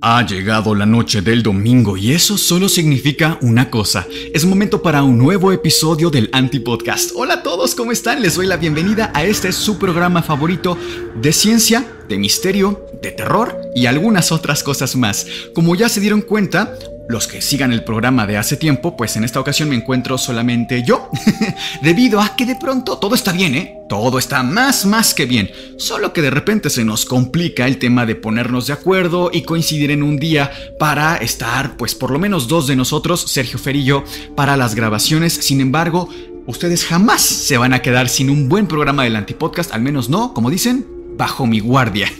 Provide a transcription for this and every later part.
Ha llegado la noche del domingo y eso solo significa una cosa. Es momento para un nuevo episodio del Antipodcast. Hola a todos, ¿cómo están? Les doy la bienvenida a este su programa favorito de ciencia, de misterio, de terror y algunas otras cosas más. Como ya se dieron cuenta, los que sigan el programa de hace tiempo, pues en esta ocasión me encuentro solamente yo, debido a que de pronto todo está bien, ¿eh? Todo está más que bien, solo que de repente se nos complica el tema de ponernos de acuerdo y coincidir en un día para estar, pues por lo menos dos de nosotros, Sergio Fer y yo, para las grabaciones. Sin embargo, ustedes jamás se van a quedar sin un buen programa del Antipodcast, al menos no, como dicen, bajo mi guardia.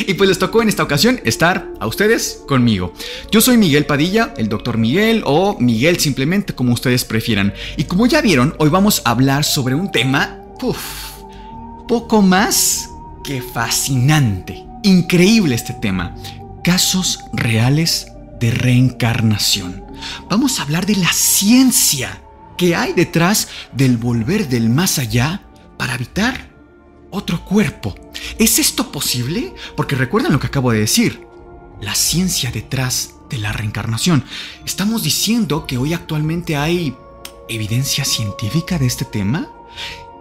Y pues les tocó en esta ocasión estar a ustedes conmigo. Yo soy Miguel Padilla, el Dr. Miguel o Miguel simplemente, como ustedes prefieran. Y como ya vieron, hoy vamos a hablar sobre un tema, poco más que fascinante. Increíble este tema. Casos reales de reencarnación. Vamos a hablar de la ciencia que hay detrás del volver del más allá para habitar otro cuerpo. ¿Es esto posible? Porque recuerden lo que acabo de decir. La ciencia detrás de la reencarnación. ¿Estamos diciendo que hoy actualmente hay evidencia científica de este tema?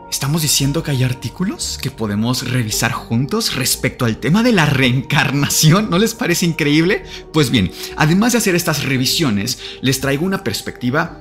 ¿Estamos diciendo que hay artículos que podemos revisar juntos respecto al tema de la reencarnación? ¿No les parece increíble? Pues bien, además de hacer estas revisiones, les traigo una perspectiva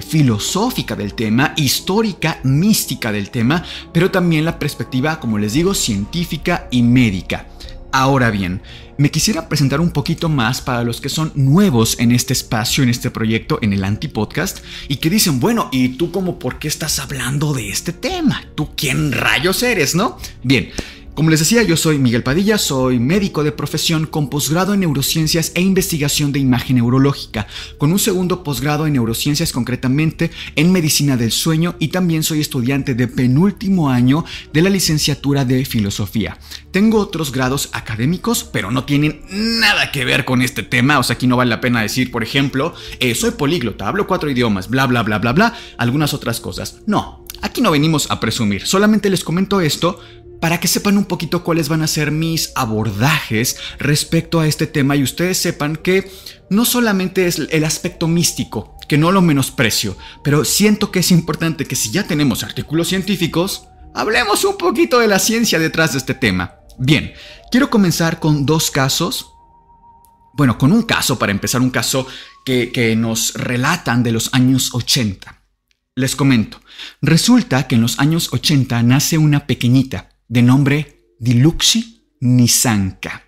filosófica del tema, histórica, mística del tema, pero también la perspectiva, como les digo, científica y médica. Ahora bien, me quisiera presentar un poquito más para los que son nuevos en este espacio, en este proyecto, en el Antipodcast, y que dicen, bueno, ¿y tú cómo por qué estás hablando de este tema? ¿Tú quién rayos eres, no? Bien, como les decía, yo soy Miguel Padilla, soy médico de profesión con posgrado en neurociencias e investigación de imagen neurológica, con un segundo posgrado en neurociencias, concretamente en medicina del sueño, y también soy estudiante de penúltimo año de la licenciatura de filosofía. Tengo otros grados académicos, pero no tienen nada que ver con este tema. O sea, aquí no vale la pena decir, por ejemplo, soy políglota, hablo 4 idiomas, bla, bla, bla, bla, bla, algunas otras cosas. No, aquí no venimos a presumir, solamente les comento esto para que sepan un poquito cuáles van a ser mis abordajes respecto a este tema y ustedes sepan que no solamente es el aspecto místico, que no lo menosprecio, pero siento que es importante que si ya tenemos artículos científicos, hablemos un poquito de la ciencia detrás de este tema. Bien, quiero comenzar con dos casos. Bueno, con un caso para empezar, un caso que nos relatan de los años 80. Les comento, resulta que en los años 80 nace una pequeñita de nombre Diluxi Nisanka.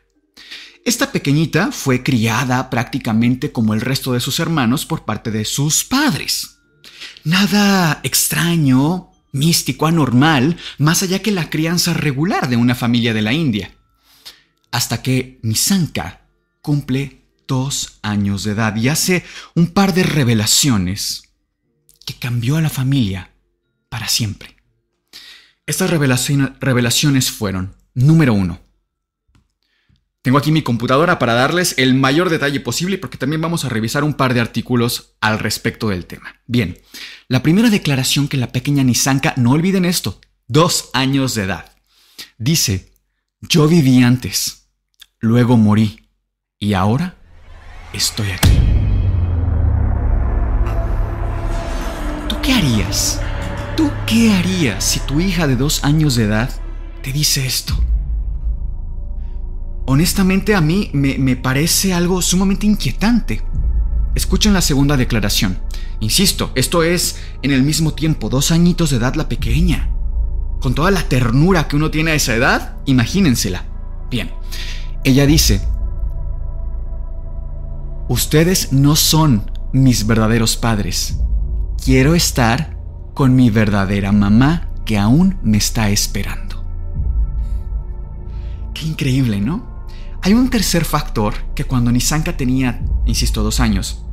Esta pequeñita fue criada prácticamente como el resto de sus hermanos por parte de sus padres. Nada extraño, místico, anormal, más allá que la crianza regular de una familia de la India. Hasta que Nisanka cumple 2 años de edad y hace un par de revelaciones que cambió a la familia para siempre. Estas revelaciones fueron, número 1. Tengo aquí mi computadora para darles el mayor detalle posible porque también vamos a revisar un par de artículos al respecto del tema. Bien, la primera declaración que la pequeña Nisanka, no olviden esto, 2 años de edad. Dice, yo viví antes, luego morí y ahora estoy aquí. ¿Tú qué harías? ¿Tú qué harías si tu hija de 2 años de edad te dice esto? Honestamente a mí me parece algo sumamente inquietante. Escuchen la segunda declaración. Insisto, esto es en el mismo tiempo, 2 añitos de edad la pequeña. Con toda la ternura que uno tiene a esa edad, imagínensela. Bien, ella dice, ustedes no son mis verdaderos padres. Quiero estar con mi verdadera mamá que aún me está esperando. Qué increíble, ¿no? Hay un tercer factor que cuando Nisanka tenía, insisto, 2 años.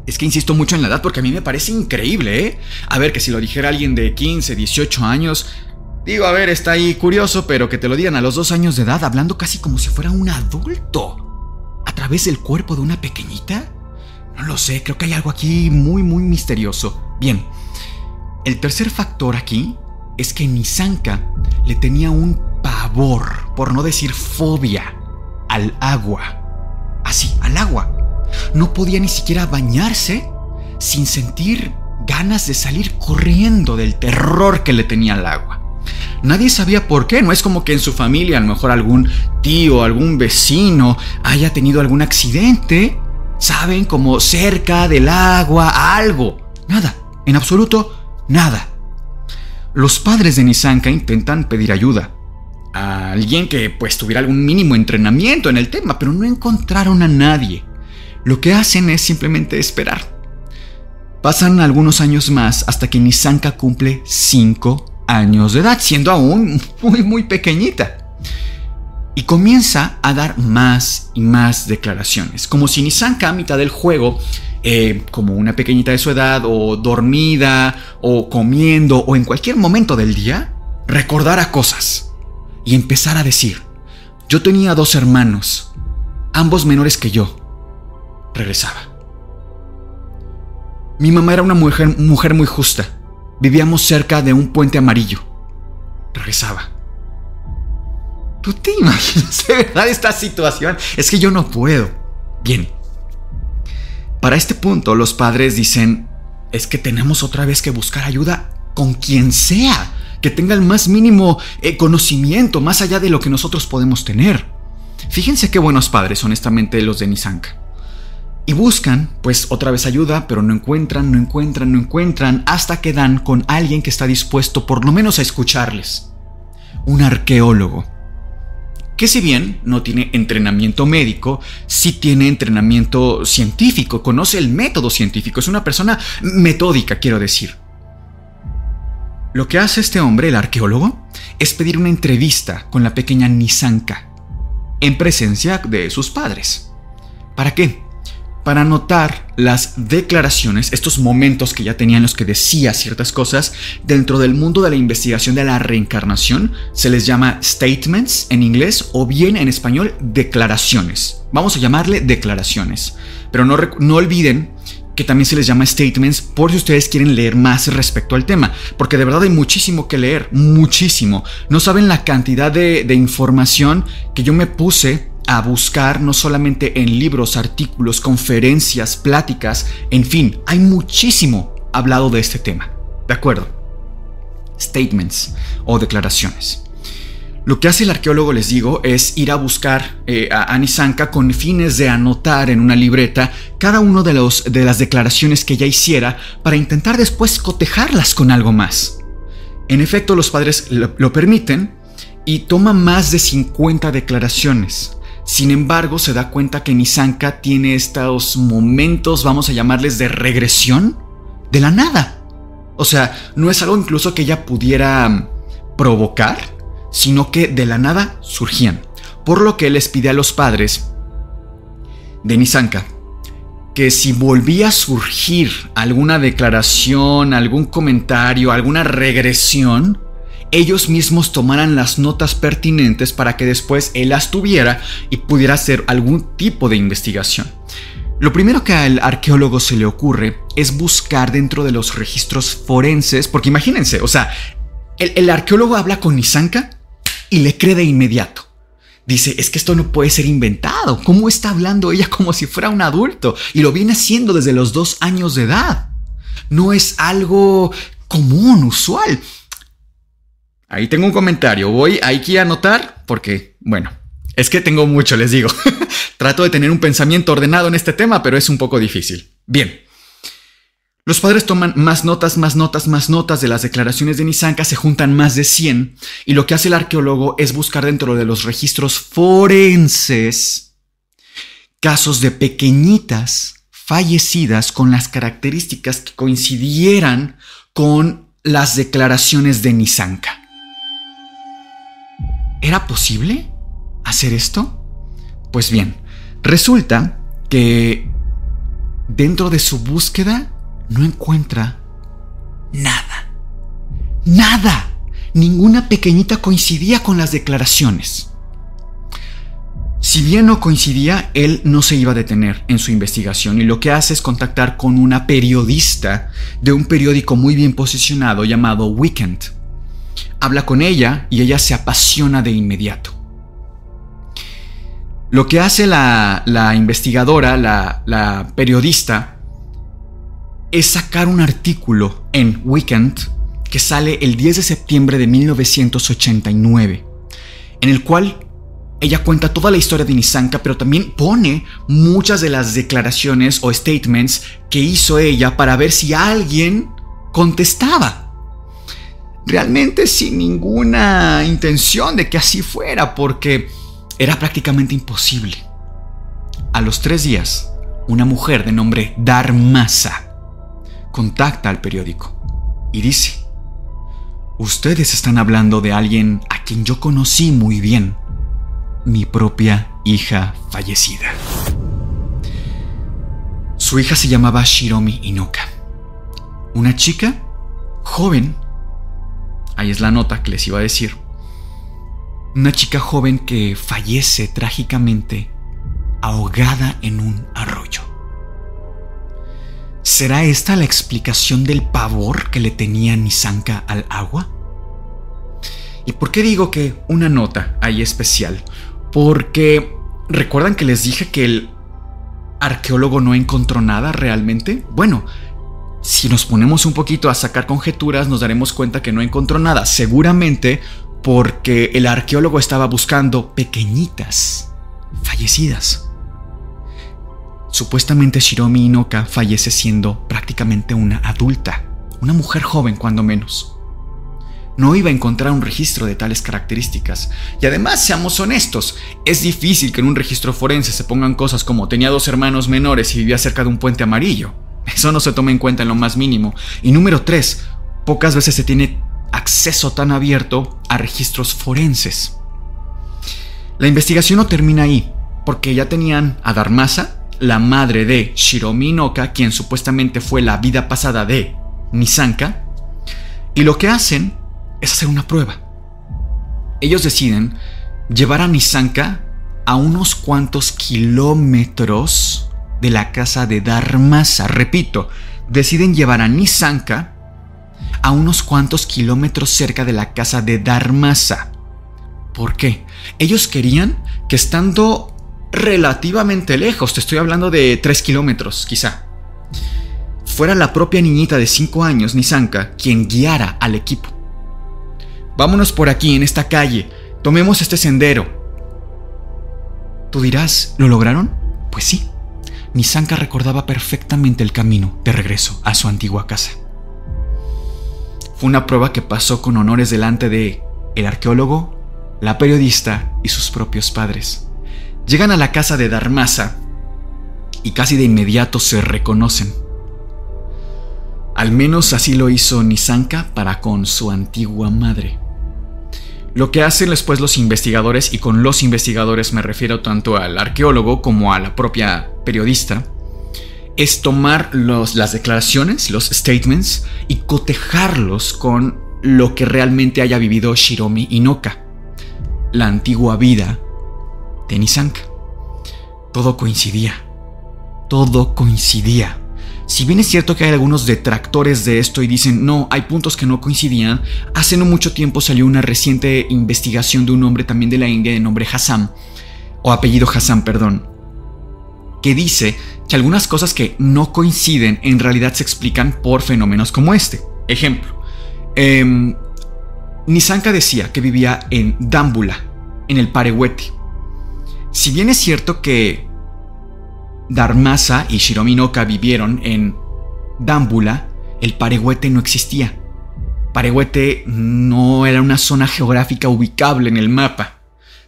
Es que insisto mucho en la edad porque a mí me parece increíble, ¿eh? A ver, que si lo dijera alguien de 15, 18 años, digo, a ver, está ahí curioso, pero que te lo digan a los 2 años de edad, hablando casi como si fuera un adulto, a través del cuerpo de una pequeñita. No lo sé, creo que hay algo aquí muy misterioso. Bien, el tercer factor aquí es que Nisanka le tenía un pavor, por no decir fobia, al agua. al agua. No podía ni siquiera bañarse sin sentir ganas de salir corriendo del terror que le tenía al agua. Nadie sabía por qué. No es como que en su familia a lo mejor algún tío, algún vecino haya tenido algún accidente, ¿saben? Como cerca del agua, algo. Nada, en absoluto nada. Los padres de Nisanka intentan pedir ayuda a alguien que pues tuviera algún mínimo entrenamiento en el tema, pero no encontraron a nadie. Lo que hacen es simplemente esperar. Pasan algunos años más hasta que Nisanka cumple 5 años de edad, siendo aún muy pequeñita. Y comienza a dar más y más declaraciones, como si Nisanka a mitad del juego, como una pequeñita de su edad, o dormida, o comiendo, o en cualquier momento del día, recordara cosas y empezara a decir: yo tenía 2 hermanos, ambos menores que yo. Regresaba. Mi mamá era una mujer muy justa. Vivíamos cerca de un puente amarillo. Regresaba. ¿Tú te imaginas de verdad esta situación? Es que yo no puedo. Bien. Para este punto los padres dicen: es que tenemos otra vez que buscar ayuda con quien sea, que tenga el más mínimo conocimiento, más allá de lo que nosotros podemos tener. Fíjense qué buenos padres, honestamente, los de Nisanka. Y buscan, pues, otra vez ayuda, pero no encuentran, hasta que dan con alguien que está dispuesto por lo menos a escucharles. Un arqueólogo, que si bien no tiene entrenamiento médico, sí tiene entrenamiento científico, conoce el método científico, es una persona metódica, quiero decir. Lo que hace este hombre, el arqueólogo, es pedir una entrevista con la pequeña Nisanka, en presencia de sus padres. ¿Para qué? Para anotar las declaraciones, estos momentos que ya tenía en los que decía ciertas cosas. Dentro del mundo de la investigación de la reencarnación se les llama statements en inglés, o bien en español declaraciones. Vamos a llamarle declaraciones, pero no olviden que también se les llama statements por si ustedes quieren leer más respecto al tema, porque de verdad hay muchísimo que leer, muchísimo. No saben la cantidad de información que yo me puse a buscar, no solamente en libros, artículos, conferencias, pláticas, en fin, hay muchísimo hablado de este tema. ¿De acuerdo? Statements o declaraciones. Lo que hace el arqueólogo, les digo, es ir a buscar a Nisanka con fines de anotar en una libreta cada uno de las declaraciones que ella hiciera, para intentar después cotejarlas con algo más. En efecto, los padres lo permiten y toma más de 50 declaraciones. Sin embargo, se da cuenta que Nisanka tiene estos momentos, vamos a llamarles, de regresión de la nada. O sea, no es algo incluso que ella pudiera provocar, sino que de la nada surgían. Por lo que él les pide a los padres de Nisanka que si volvía a surgir alguna declaración, algún comentario, alguna regresión, ellos mismos tomaran las notas pertinentes para que después él las tuviera y pudiera hacer algún tipo de investigación. Lo primero que al arqueólogo se le ocurre es buscar dentro de los registros forenses, porque imagínense, o sea, el arqueólogo habla con Nisanka y le cree de inmediato. Dice: es que esto no puede ser inventado. ¿Cómo está hablando ella como si fuera un adulto? Y lo viene haciendo desde los 2 años de edad. No es algo común, usual. Ahí tengo un comentario. Voy aquí a anotar porque, bueno, es que tengo mucho, les digo. Trato de tener un pensamiento ordenado en este tema, pero es un poco difícil. Bien. Los padres toman más notas de las declaraciones de Nisanka, se juntan más de 100, y lo que hace el arqueólogo es buscar dentro de los registros forenses casos de pequeñitas fallecidas con las características que coincidieran con las declaraciones de Nisanka. ¿Era posible hacer esto? Pues bien, resulta que dentro de su búsqueda no encuentra nada. ¡Nada! Ninguna pequeñita coincidía con las declaraciones. Si bien no coincidía, él no se iba a detener en su investigación y lo que hace es contactar con una periodista de un periódico muy bien posicionado llamado Weekend. Habla con ella y ella se apasiona de inmediato. Lo que hace la investigadora, la periodista, es sacar un artículo en Weekend que sale el 10 de septiembre de 1989, en el cual ella cuenta toda la historia de Nisanka, pero también pone muchas de las declaraciones o statements que hizo ella para ver si alguien contestaba. Realmente sin ninguna intención de que así fuera, porque era prácticamente imposible. A los 3 días, una mujer de nombre Dharmasa contacta al periódico y dice: ustedes están hablando de alguien a quien yo conocí muy bien, mi propia hija fallecida. Su hija se llamaba Shiromi Inoka, una chica joven. Ahí es la nota que les iba a decir. Una chica joven que fallece trágicamente ahogada en un arroyo. ¿Será esta la explicación del pavor que le tenía Nisanka al agua? ¿Y por qué digo que una nota ahí especial? Porque ¿recuerdan que les dije que el arqueólogo no encontró nada realmente? Bueno, si nos ponemos un poquito a sacar conjeturas, nos daremos cuenta que no encontró nada. Seguramente porque el arqueólogo estaba buscando pequeñitas fallecidas. Supuestamente Shiromi Inoka fallece siendo prácticamente una adulta, una mujer joven cuando menos. No iba a encontrar un registro de tales características. Y además, seamos honestos, es difícil que en un registro forense se pongan cosas como tenía 2 hermanos menores y vivía cerca de un puente amarillo. Eso no se toma en cuenta en lo más mínimo. Y número 3, pocas veces se tiene acceso tan abierto a registros forenses. La investigación no termina ahí, porque ya tenían a Dharmasa, la madre de Shiromi Inoka, quien supuestamente fue la vida pasada de Nisanka, y lo que hacen es hacer una prueba. Ellos deciden llevar a Nisanka a unos cuantos kilómetros de la casa de Dharmasa. Repito, deciden llevar a Nisanka a unos cuantos kilómetros cerca de la casa de Dharmasa. ¿Por qué? Ellos querían que estando relativamente lejos, te estoy hablando de 3 kilómetros quizá, fuera la propia niñita de 5 años, Nisanka, quien guiara al equipo. Vámonos por aquí, en esta calle, tomemos este sendero. Tú dirás, ¿lo lograron? Pues sí, Nisanka recordaba perfectamente el camino de regreso a su antigua casa. Fue una prueba que pasó con honores delante de el arqueólogo, la periodista y sus propios padres. Llegan a la casa de Dharmasa y casi de inmediato se reconocen. Al menos así lo hizo Nisanka para con su antigua madre. Lo que hacen después los investigadores, y con los investigadores me refiero tanto al arqueólogo como a la propia periodista, es tomar las declaraciones, los statements, y cotejarlos con lo que realmente haya vivido Shiromi Inoka, la antigua vida de Nisanka. Todo coincidía. Todo coincidía. Si bien es cierto que hay algunos detractores de esto y dicen, no, hay puntos que no coincidían, hace no mucho tiempo salió una reciente investigación de un hombre también de la India de nombre Hassan, o apellido Hassan, perdón, que dice que algunas cosas que no coinciden en realidad se explican por fenómenos como este. Ejemplo, Nisanka decía que vivía en Dámbula, en el Parehuete. Si bien es cierto que Dharmasa y Shiromi Inoka vivieron en Dámbula, el Parehuete no existía. Parehuete no era una zona geográfica ubicable en el mapa.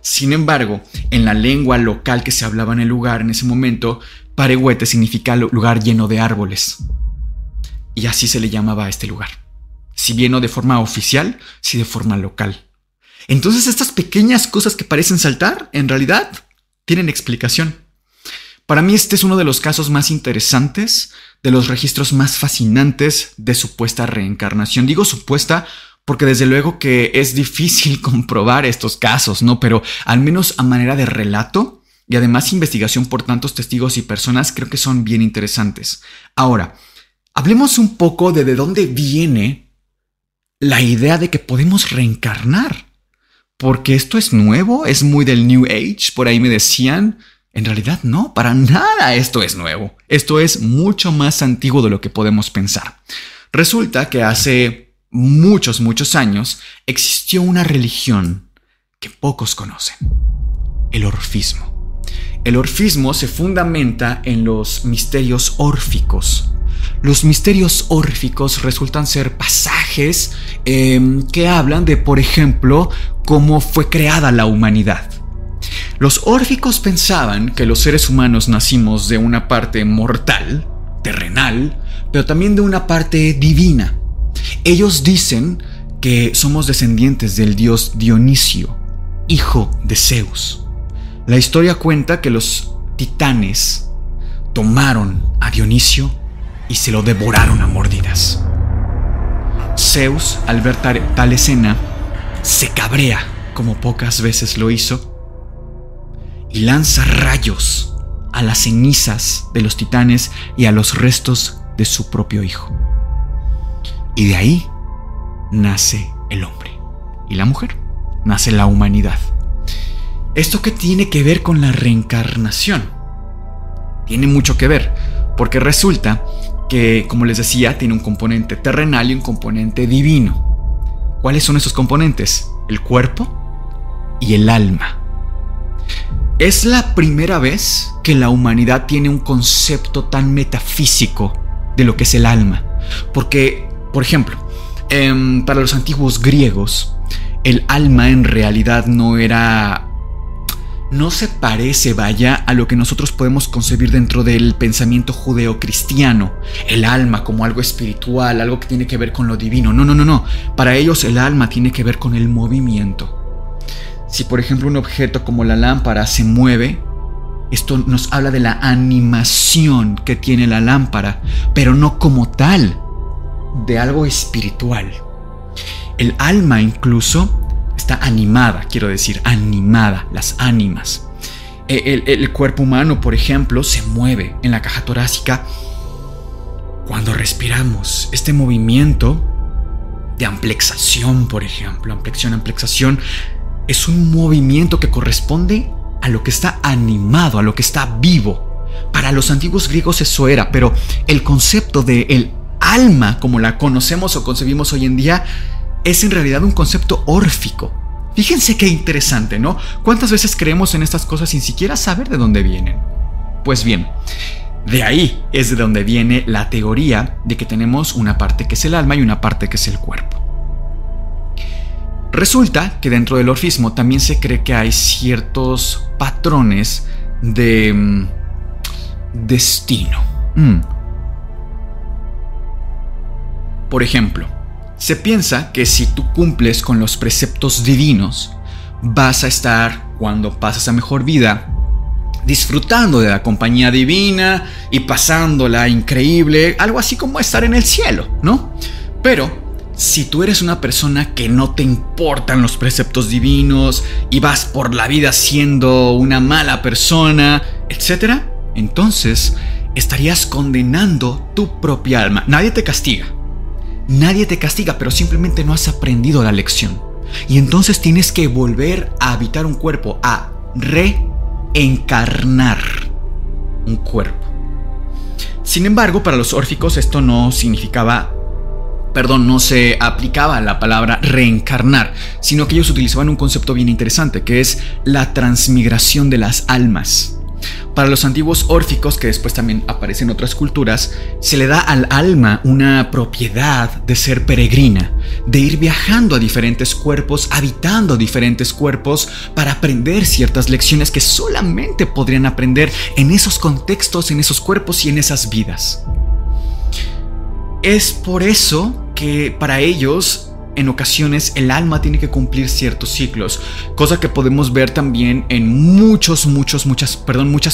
Sin embargo, en la lengua local que se hablaba en el lugar en ese momento, Parehuete significa lugar lleno de árboles. Y así se le llamaba a este lugar. Si bien no de forma oficial, sí de forma local. Entonces estas pequeñas cosas que parecen saltar, en realidad, tienen explicación. Para mí este es uno de los casos más interesantes, de los registros más fascinantes de supuesta reencarnación. Digo supuesta porque desde luego que es difícil comprobar estos casos, ¿no? Pero al menos a manera de relato y además investigación por tantos testigos y personas, creo que son bien interesantes. Ahora, hablemos un poco de dónde viene la idea de que podemos reencarnar. porque esto es nuevo, es muy del New Age, por ahí me decían. En realidad no, para nada esto es nuevo. Esto es mucho más antiguo de lo que podemos pensar. Resulta que hace muchos años existió una religión que pocos conocen: el orfismo. El orfismo se fundamenta en los misterios órficos. Los misterios órficos resultan ser pasajes que hablan de, por ejemplo, cómo fue creada la humanidad. Los órficos pensaban que los seres humanos nacimos de una parte mortal, terrenal, pero también de una parte divina. Ellos dicen que somos descendientes del dios Dionisio, hijo de Zeus. La historia cuenta que los titanes tomaron a Dionisio y se lo devoraron a mordidas. Zeus, al ver tal escena, se cabrea como pocas veces lo hizo y lanza rayos a las cenizas de los titanes y a los restos de su propio hijo. Y de ahí nace el hombre y la mujer, nace la humanidad. ¿Esto qué tiene que ver con la reencarnación? Tiene mucho que ver, porque resulta que, como les decía, tiene un componente terrenal y un componente divino. ¿Cuáles son esos componentes? El cuerpo y el alma. Es la primera vez que la humanidad tiene un concepto tan metafísico de lo que es el alma. Porque, por ejemplo, para los antiguos griegos, el alma en realidad no se parece, vaya, a lo que nosotros podemos concebir dentro del pensamiento judeocristiano. El alma como algo espiritual, algo que tiene que ver con lo divino. No. Para ellos el alma tiene que ver con el movimiento. Si, por ejemplo, un objeto como la lámpara se mueve, esto nos habla de la animación que tiene la lámpara, pero no como tal, de algo espiritual. El alma incluso está animada, quiero decir, animada, las ánimas. El cuerpo humano, por ejemplo, se mueve en la caja torácica cuando respiramos. Este movimiento de amplexación, por ejemplo, amplexación, es un movimiento que corresponde a lo que está animado, a lo que está vivo. Para los antiguos griegos eso era, pero el concepto de el alma, como la conocemos o concebimos hoy en día, es en realidad un concepto órfico. Fíjense qué interesante, ¿no? ¿Cuántas veces creemos en estas cosas sin siquiera saber de dónde vienen? Pues bien, de ahí es de donde viene la teoría de que tenemos una parte que es el alma y una parte que es el cuerpo. Resulta que dentro del orfismo también se cree que hay ciertos patrones de destino. Por ejemplo, se piensa que si tú cumples con los preceptos divinos, vas a estar, cuando pasas a mejor vida, disfrutando de la compañía divina y pasándola increíble, algo así como estar en el cielo, ¿no? Pero si tú eres una persona que no te importan los preceptos divinos y vas por la vida siendo una mala persona, etc., entonces estarías condenando tu propia alma. Nadie te castiga, pero simplemente no has aprendido la lección. Y entonces tienes que volver a habitar un cuerpo, a reencarnar un cuerpo. Sin embargo, para los órficos esto no se aplicaba a la palabra reencarnar, sino que ellos utilizaban un concepto bien interesante, que es la transmigración de las almas. Para los antiguos órficos, que después también aparecen en otras culturas, se le da al alma una propiedad de ser peregrina, de ir viajando a diferentes cuerpos, habitando diferentes cuerpos para aprender ciertas lecciones que solamente podrían aprender en esos contextos, en esos cuerpos y en esas vidas. Es por eso que para ellos, en ocasiones, el alma tiene que cumplir ciertos ciclos, cosa que podemos ver también en muchas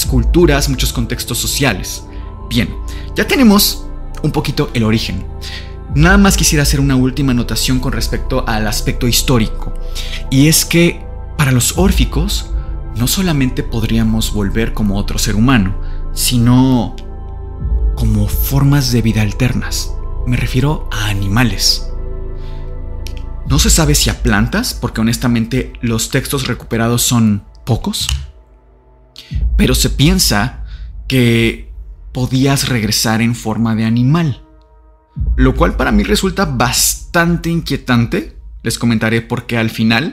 culturas, muchos contextos sociales. Bien, ya tenemos un poquito el origen. Nada más quisiera hacer una última anotación con respecto al aspecto histórico, y es que para los órficos no solamente podríamos volver como otro ser humano, sino como formas de vida alternas. Me refiero a animales. No se sabe si a plantas, porque honestamente los textos recuperados son pocos, pero se piensa que podías regresar en forma de animal, lo cual para mí resulta bastante inquietante. Les comentaré por qué al final,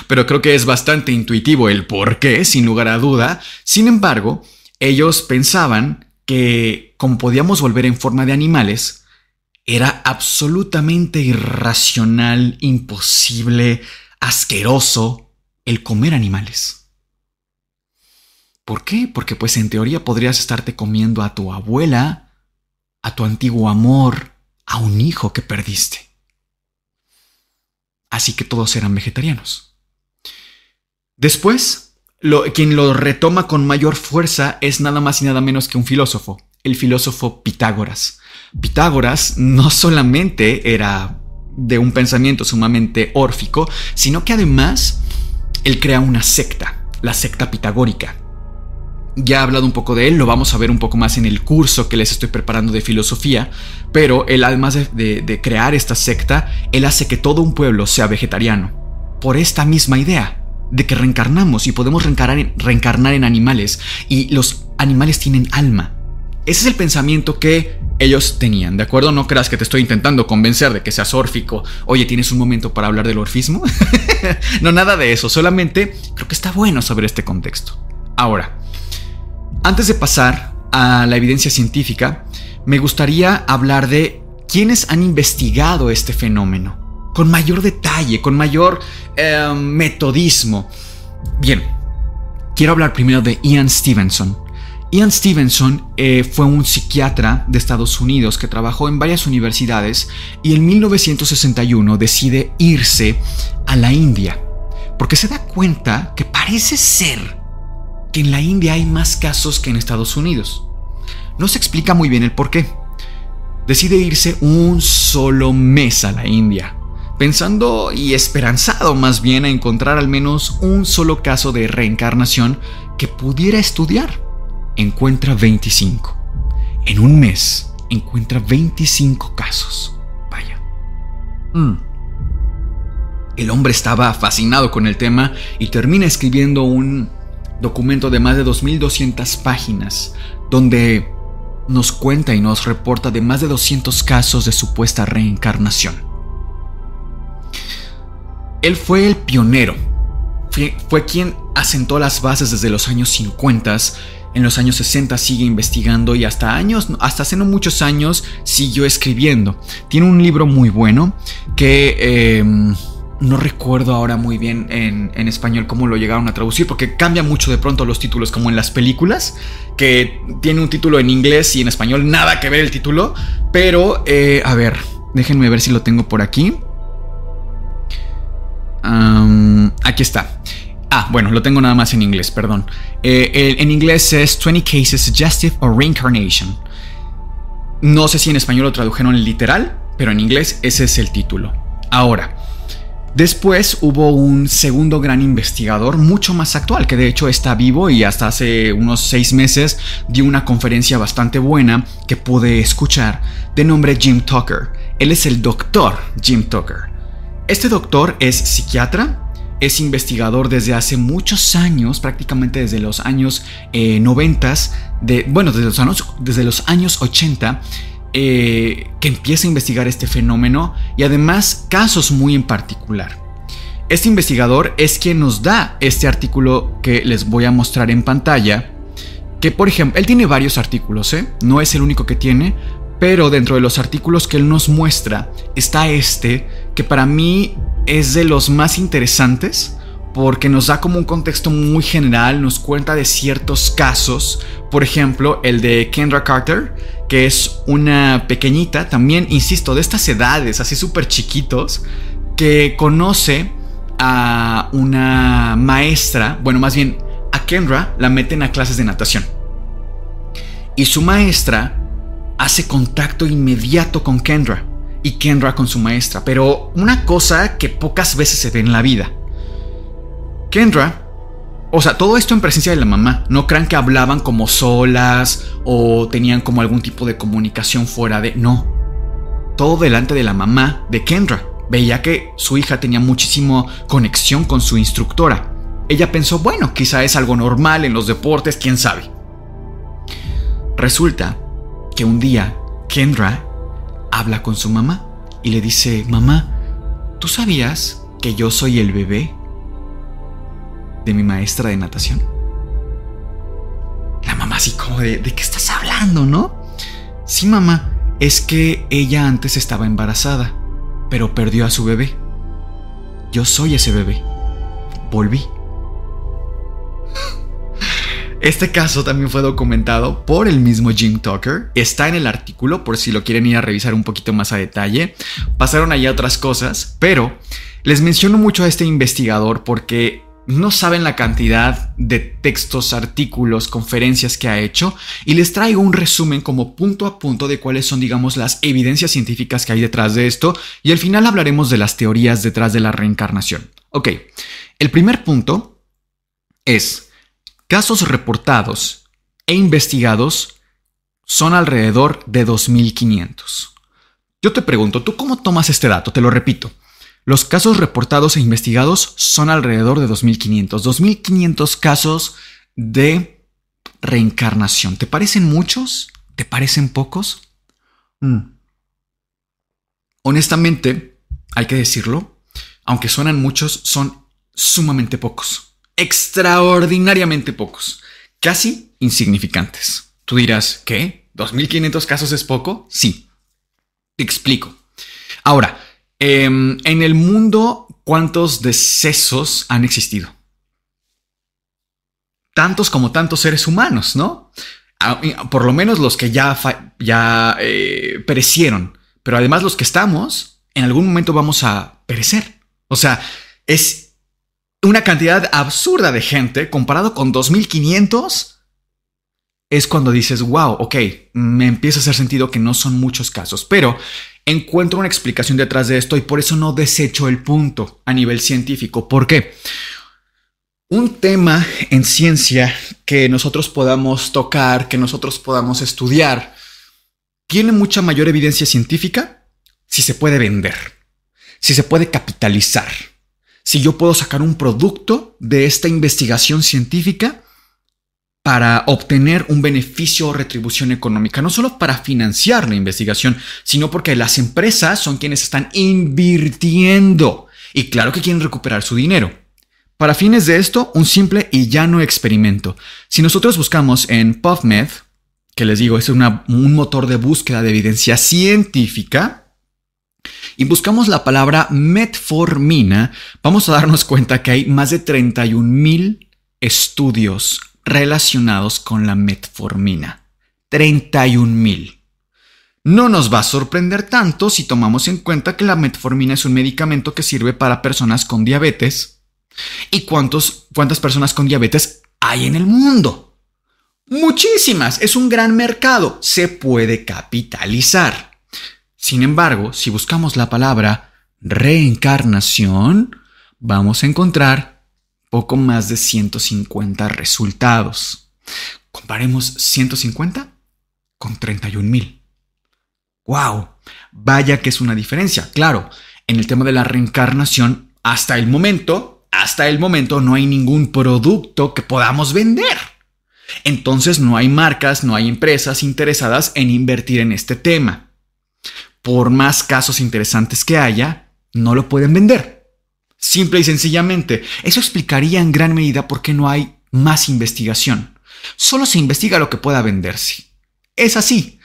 pero creo que es bastante intuitivo el por qué, sin lugar a duda. Sin embargo, ellos pensaban que como podíamos volver en forma de animales, era absolutamente irracional, imposible, asqueroso el comer animales. ¿Por qué? Porque pues en teoría podrías estarte comiendo a tu abuela, a tu antiguo amor, a un hijo que perdiste. Así que todos eran vegetarianos. Después, quien lo retoma con mayor fuerza es nada más y nada menos que un filósofo, el filósofo Pitágoras. Pitágoras no solamente era de un pensamiento sumamente órfico, sino que además él crea una secta, la secta pitagórica. Ya he hablado un poco de él, lo vamos a ver un poco más en el curso que les estoy preparando de filosofía, pero él además de crear esta secta, él hace que todo un pueblo sea vegetariano, por esta misma idea de que reencarnamos y podemos reencarnar en animales, y los animales tienen alma. Ese es el pensamiento que ellos tenían, ¿de acuerdo? No creas que te estoy intentando convencer de que seas órfico. Oye, ¿tienes un momento para hablar del orfismo? No, nada de eso, solamente creo que está bueno saber este contexto. Ahora, antes de pasar a la evidencia científica, me gustaría hablar de quiénes han investigado este fenómeno con mayor detalle, con mayor metodismo. Bien, quiero hablar primero de Ian Stevenson. Ian Stevenson fue un psiquiatra de Estados Unidos que trabajó en varias universidades y en 1961 decide irse a la India porque se da cuenta que parece ser que en la India hay más casos que en Estados Unidos. No se explica muy bien el por qué. Decide irse un solo mes a la India, pensando y esperanzado más bien a encontrar al menos un solo caso de reencarnación que pudiera estudiar. Encuentra 25. En un mes encuentra 25 casos. Vaya. El hombre estaba fascinado con el tema y termina escribiendo un documento de más de 2.200 páginas, donde nos cuenta y nos reporta de más de 200 casos de supuesta reencarnación. Él fue el pionero, fue quien asentó las bases desde los años 50, en los años 60 sigue investigando y hasta hace no muchos años siguió escribiendo. Tiene un libro muy bueno que no recuerdo ahora muy bien en español cómo lo llegaron a traducir, porque cambia mucho de pronto los títulos, como en las películas, que tiene un título en inglés y en español nada que ver el título. Pero, a ver, déjenme ver si lo tengo por aquí. Aquí está. Bueno, lo tengo nada más en inglés, perdón. En inglés es 20 Cases Suggestive of Reincarnation. No sé si en español lo tradujeron literal, pero en inglés ese es el título. Ahora, después hubo un segundo gran investigador mucho más actual, que de hecho está vivo y hasta hace unos 6 meses dio una conferencia bastante buena que pude escuchar, de nombre Jim Tucker. Él es el doctor Jim Tucker. Este doctor es psiquiatra, es investigador desde hace muchos años, prácticamente desde los años 90, desde los años 80, que empieza a investigar este fenómeno y además casos muy en particular. Este investigador es quien nos da este artículo que les voy a mostrar en pantalla, que por ejemplo, él tiene varios artículos, no es el único que tiene, pero dentro de los artículos que él nos muestra está este, que para mí es de los más interesantes porque nos da como un contexto muy general, nos cuenta de ciertos casos. Por ejemplo, el de Kendra Carter, que es una pequeñita, también, insisto, de estas edades, así súper chiquitos, que conoce a una maestra, bueno, más bien a Kendra la meten a clases de natación. Y su maestra hace contacto inmediato con Kendra y Kendra con su maestra, pero una cosa que pocas veces se ve en la vida. Kendra, o sea, todo esto en presencia de la mamá, no crean que hablaban como solas o tenían como algún tipo de comunicación fuera de... No, todo delante de la mamá de Kendra, Veía que su hija tenía muchísima conexión con su instructora. Ella pensó, bueno, quizá es algo normal en los deportes, quién sabe. Resulta que un día Kendra habla con su mamá y le dice, mamá, ¿tú sabías que yo soy el bebé de mi maestra de natación? La mamá así como ¿de qué estás hablando, no? Sí, mamá, es que ella antes estaba embarazada, pero perdió a su bebé. Yo soy ese bebé. Volví. Este caso también fue documentado por el mismo Jim Tucker. Está en el artículo por si lo quieren ir a revisar un poquito más a detalle. Pasaron allá otras cosas, pero les menciono mucho a este investigador porque no saben la cantidad de textos, artículos, conferencias que ha hecho, y les traigo un resumen como punto a punto de cuáles son, digamos, las evidencias científicas que hay detrás de esto, y al final hablaremos de las teorías detrás de la reencarnación. Ok, el primer punto es: casos reportados e investigados son alrededor de 2.500. Yo te pregunto, ¿tú cómo tomas este dato? Te lo repito. Los casos reportados e investigados son alrededor de 2.500. 2.500 casos de reencarnación. ¿Te parecen muchos? ¿Te parecen pocos? Honestamente, hay que decirlo, aunque suenan muchos, son sumamente pocos. Extraordinariamente pocos. Casi insignificantes. Tú dirás, ¿qué? ¿2.500 casos es poco? Sí. Te explico. Ahora, en el mundo, ¿cuántos decesos han existido? Tantos como tantos seres humanos, ¿no? Por lo menos los que ya perecieron. Pero además los que estamos, en algún momento vamos a perecer. O sea, es una cantidad absurda de gente comparado con 2.500. Es cuando dices, wow, ok, me empieza a hacer sentido que no son muchos casos. Pero encuentro una explicación detrás de esto y por eso no desecho el punto a nivel científico. ¿Por qué? Un tema en ciencia que nosotros podamos tocar, que nosotros podamos estudiar, tiene mucha mayor evidencia científica si se puede vender, si se puede capitalizar, si yo puedo sacar un producto de esta investigación científica para obtener un beneficio o retribución económica, no solo para financiar la investigación, sino porque las empresas son quienes están invirtiendo y claro que quieren recuperar su dinero. Para fines de esto, un simple y llano experimento. Si nosotros buscamos en PubMed, que les digo, es un motor de búsqueda de evidencia científica, y buscamos la palabra metformina, vamos a darnos cuenta que hay más de 31,000 estudios relacionados con la metformina. 31,000. No nos va a sorprender tanto si tomamos en cuenta que la metformina es un medicamento que sirve para personas con diabetes. ¿Y cuántas personas con diabetes hay en el mundo? Muchísimas. Es un gran mercado. Se puede capitalizar. Sin embargo, si buscamos la palabra reencarnación, vamos a encontrar poco más de 150 resultados. Comparemos 150 con 31,000. ¡Wow! Vaya que es una diferencia. Claro, en el tema de la reencarnación, hasta el momento no hay ningún producto que podamos vender. Entonces no hay marcas, no hay empresas interesadas en invertir en este tema. Por más casos interesantes que haya, no lo pueden vender. Simple y sencillamente, eso explicaría en gran medida por qué no hay más investigación. Solo se investiga lo que pueda venderse. Es así.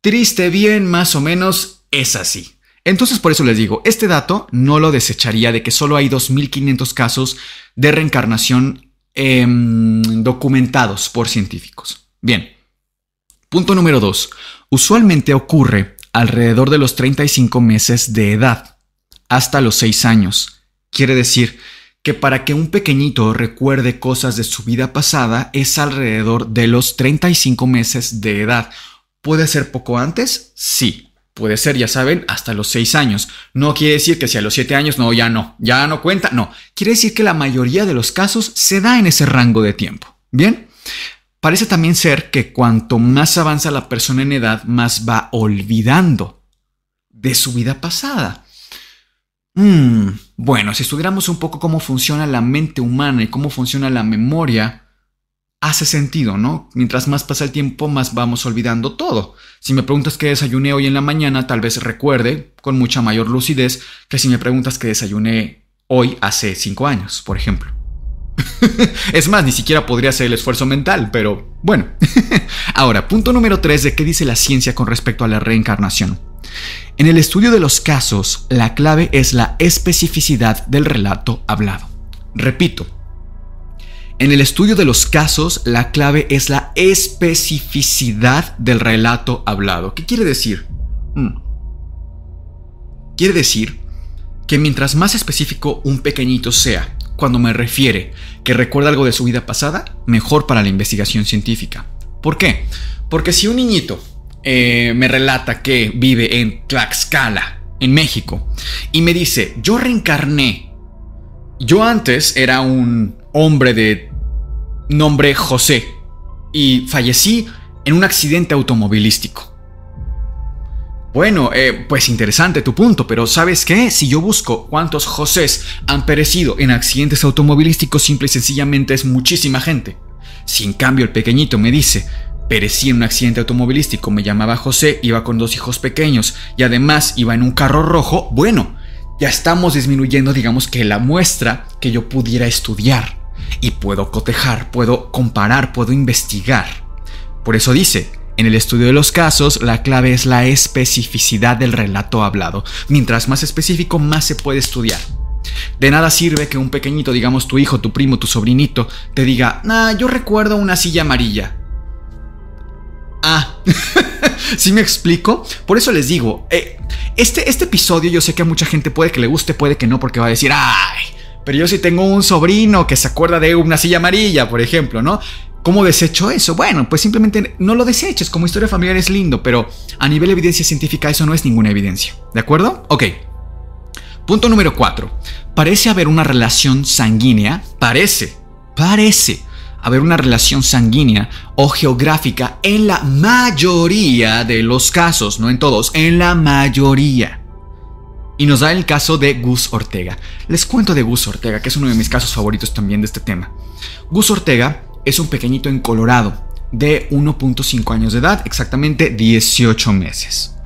Triste, bien, más o menos, es así. Entonces por eso les digo, este dato no lo desecharía de que solo hay 2.500 casos de reencarnación documentados por científicos. Bien. Punto número 2. Usualmente ocurre alrededor de los 35 meses de edad, hasta los 6 años. Quiere decir que para que un pequeñito recuerde cosas de su vida pasada es alrededor de los 35 meses de edad. ¿Puede ser poco antes? Sí. Puede ser, ya saben, hasta los 6 años. No quiere decir que si a los 7 años ya no cuenta. No, quiere decir que la mayoría de los casos se da en ese rango de tiempo. ¿Bien? Parece también ser que cuanto más avanza la persona en edad, más va olvidando de su vida pasada. Bueno, si estudiáramos un poco cómo funciona la mente humana y cómo funciona la memoria, hace sentido, ¿no? Mientras más pasa el tiempo, más vamos olvidando todo. Si me preguntas qué desayuné hoy en la mañana, tal vez recuerde con mucha mayor lucidez que si me preguntas qué desayuné hoy hace 5 años, por ejemplo. Es más, ni siquiera podría hacer el esfuerzo mental, pero bueno. Ahora, punto número 3 de qué dice la ciencia con respecto a la reencarnación. En el estudio de los casos, la clave es la especificidad del relato hablado. Repito, en el estudio de los casos, la clave es la especificidad del relato hablado. ¿Qué quiere decir? Quiere decir que mientras más específico un pequeñito sea, cuando me refiere que recuerda algo de su vida pasada, mejor para la investigación científica. ¿Por qué? Porque si un niñito me relata que vive en Tlaxcala, en México, y me dice, yo reencarné, yo antes era un hombre de nombre José y fallecí en un accidente automovilístico. Bueno, pues interesante tu punto, pero ¿sabes qué? Si yo busco cuántos Josés han perecido en accidentes automovilísticos, simple y sencillamente es muchísima gente. Si en cambio el pequeñito me dice, perecí en un accidente automovilístico, me llamaba José, iba con 2 hijos pequeños y además iba en un carro rojo, bueno, ya estamos disminuyendo, digamos que la muestra que yo pudiera estudiar. Y puedo cotejar, puedo comparar, puedo investigar. Por eso dice, en el estudio de los casos, la clave es la especificidad del relato hablado. Mientras más específico, más se puede estudiar. De nada sirve que un pequeñito, digamos tu hijo, tu primo, tu sobrinito, te diga, yo recuerdo una silla amarilla. ¿Sí me explico? Por eso les digo, este episodio yo sé que a mucha gente puede que le guste, puede que no, porque va a decir, pero yo sí tengo un sobrino que se acuerda de una silla amarilla, por ejemplo, ¿no? ¿Cómo desecho eso? Bueno, pues simplemente no lo deseches. Como historia familiar es lindo, pero a nivel de evidencia científica eso no es ninguna evidencia. ¿De acuerdo? Ok. Punto número 4. Parece haber una relación sanguínea. Parece haber una relación sanguínea o geográfica en la mayoría de los casos. No en todos, en la mayoría. Y nos da el caso de Gus Ortega. Les cuento de Gus Ortega, que es uno de mis casos favoritos también de este tema. Gus Ortega es un pequeñito en Colorado de 1.5 años de edad, exactamente 18 meses.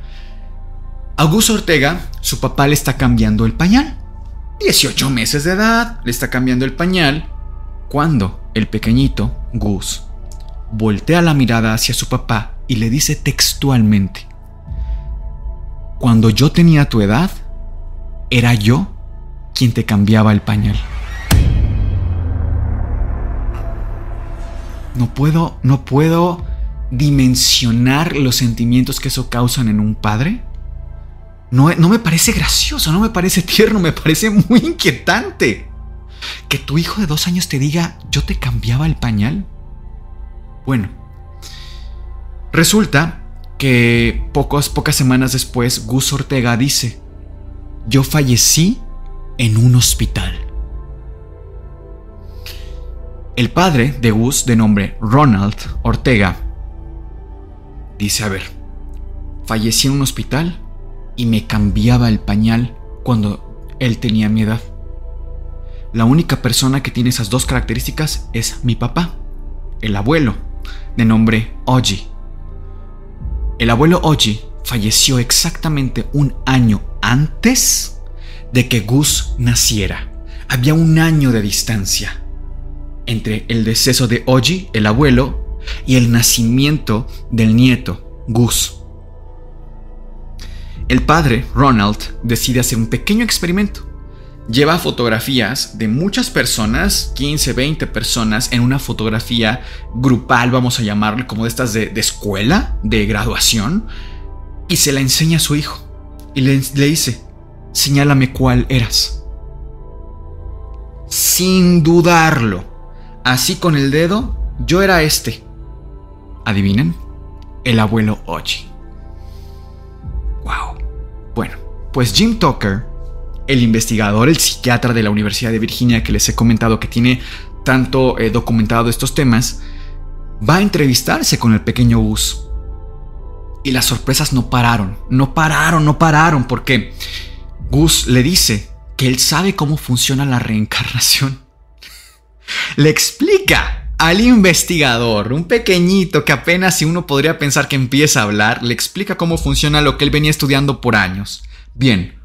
A Gus Ortega, su papá le está cambiando el pañal. 18 meses de edad, le está cambiando el pañal, cuando el pequeñito, Gus, voltea la mirada hacia su papá y le dice textualmente, cuando yo tenía tu edad, era yo quien te cambiaba el pañal. No puedo dimensionar los sentimientos que eso causan en un padre. No me parece gracioso, no me parece tierno, me parece muy inquietante. Que tu hijo de 2 años te diga, yo te cambiaba el pañal. Bueno, resulta que pocas semanas después, Gus Ortega dice, yo fallecí en un hospital. El padre de Gus, de nombre Ronald Ortega, dice, a ver, fallecí en un hospital y me cambiaba el pañal cuando él tenía mi edad. La única persona que tiene esas 2 características es mi papá, el abuelo, de nombre Oji. El abuelo Oji falleció exactamente un año antes de que Gus naciera. Había un año de distancia entre el deceso de Oji, el abuelo, y el nacimiento del nieto, Gus. El padre, Ronald, decide hacer un pequeño experimento. Lleva fotografías de muchas personas, 15, 20 personas, en una fotografía grupal, vamos a llamarlo, como de estas de escuela, de graduación, y se la enseña a su hijo. Y le dice, señálame cuál eras. Sin dudarlo, así con el dedo, yo era este. ¿Adivinen? El abuelo Oji. Wow. Bueno, pues Jim Tucker, el investigador, el psiquiatra de la Universidad de Virginia que les he comentado que tiene tanto documentado estos temas, va a entrevistarse con el pequeño Gus. Y las sorpresas no pararon, porque Gus le dice que él sabe cómo funciona la reencarnación. Le explica al investigador, un pequeñito que apenas si uno podría pensar que empieza a hablar, le explica cómo funciona lo que él venía estudiando por años. Bien,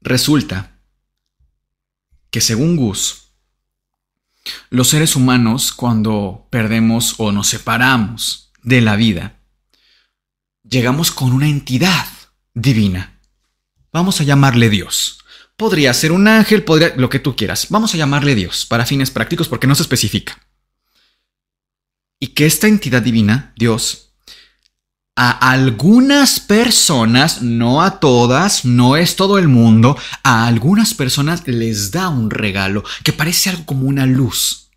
resulta que según Gus, los seres humanos, cuando perdemos o nos separamos de la vida, llegamos con una entidad divina. Vamos a llamarle Dios. Podría ser un ángel, podría lo que tú quieras. Vamos a llamarle Dios para fines prácticos porque no se especifica. Y que esta entidad divina, Dios, a algunas personas, no a todas, no es todo el mundo, a algunas personas les da un regalo que parece algo como una luz.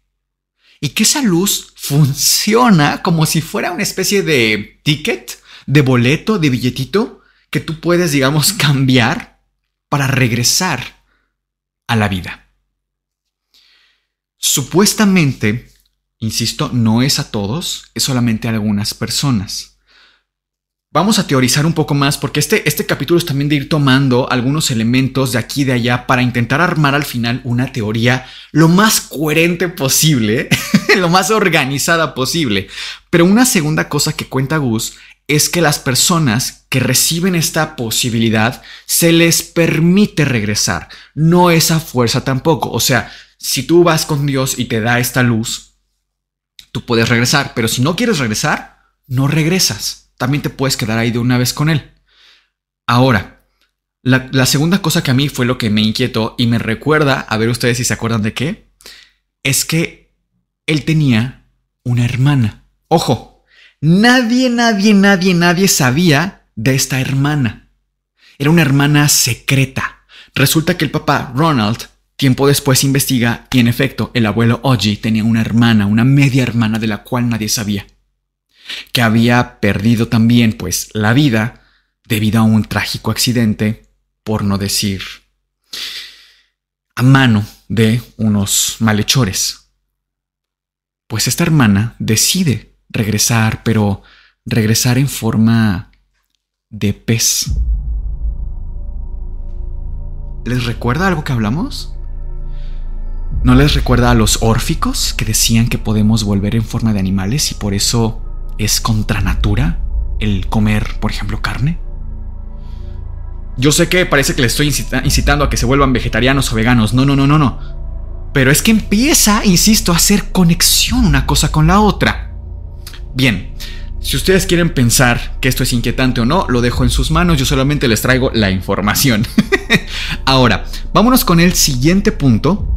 Y que esa luz funciona como si fuera una especie de ticket, de boleto, de billetito que tú puedes, digamos, cambiar para regresar a la vida. Supuestamente, insisto, no es a todos, es solamente a algunas personas. Vamos a teorizar un poco más porque este capítulo es también de ir tomando algunos elementos de aquí y de allá para intentar armar al final una teoría lo más coherente posible, lo más organizada posible. Pero una segunda cosa que cuenta Gus es que las personas que reciben esta posibilidad se les permite regresar. No es a fuerza tampoco. O sea, si tú vas con Dios y te da esta luz, tú puedes regresar. Pero si no quieres regresar, no regresas. También te puedes quedar ahí de una vez con él. Ahora, la segunda cosa que a mí fue lo que me inquietó y me recuerda, a ver ustedes si se acuerdan de qué, es que él tenía una hermana. Ojo, nadie sabía de esta hermana. Era una hermana secreta. Resulta que el papá, Ronald, tiempo después investiga y en efecto, el abuelo Oji tenía una hermana, una media hermana de la cual nadie sabía. Que había perdido también, pues, la vida debido a un trágico accidente, por no decir a mano de unos malhechores. Pues esta hermana decide regresar, pero regresar en forma de pez. ¿Les recuerda algo que hablamos? ¿No les recuerda a los órficos que decían que podemos volver en forma de animales y por eso es contra natura el comer, por ejemplo, carne? Yo sé que parece que les estoy incitando a que se vuelvan vegetarianos o veganos. No. Pero es que empieza, insisto, a hacer conexión una cosa con la otra. Bien, si ustedes quieren pensar que esto es inquietante o no, lo dejo en sus manos. Yo solamente les traigo la información. Ahora, vámonos con el siguiente punto.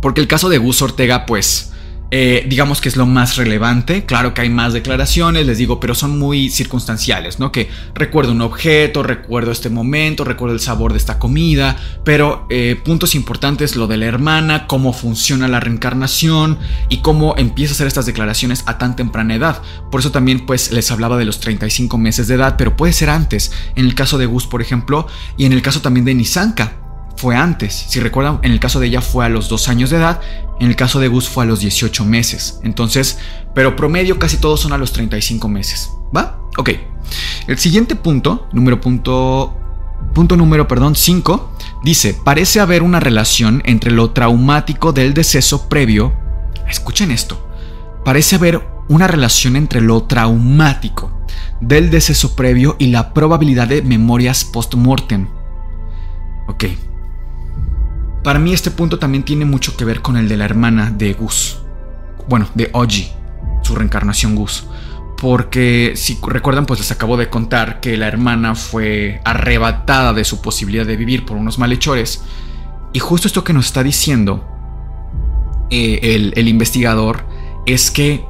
Porque el caso de Gus Ortega, pues, digamos que es lo más relevante. Claro que hay más declaraciones, les digo, pero son muy circunstanciales, ¿no? Que recuerdo un objeto, recuerdo este momento, recuerdo el sabor de esta comida, pero puntos importantes, lo de la hermana, cómo funciona la reencarnación y cómo empieza a hacer estas declaraciones a tan temprana edad. Por eso también, pues, les hablaba de los 35 meses de edad, pero puede ser antes. En el caso de Gus, por ejemplo, y en el caso también de Nisanka, fue antes. Si recuerdan, en el caso de ella fue a los 2 años de edad, en el caso de Gus fue a los 18 meses. Entonces, pero promedio casi todos son a los 35 meses. ¿Va? Ok. El siguiente punto, número 5, dice, parece haber una relación entre lo traumático del deceso previo. Escuchen esto. Parece haber una relación entre lo traumático del deceso previo y la probabilidad de memorias post-mortem. Ok. Para mí este punto también tiene mucho que ver con el de la hermana de Gus. Bueno, de Oji, su reencarnación Gus. Porque si recuerdan, pues les acabo de contar que la hermana fue arrebatada de su posibilidad de vivir por unos malhechores. Y justo esto que nos está diciendo el investigador es que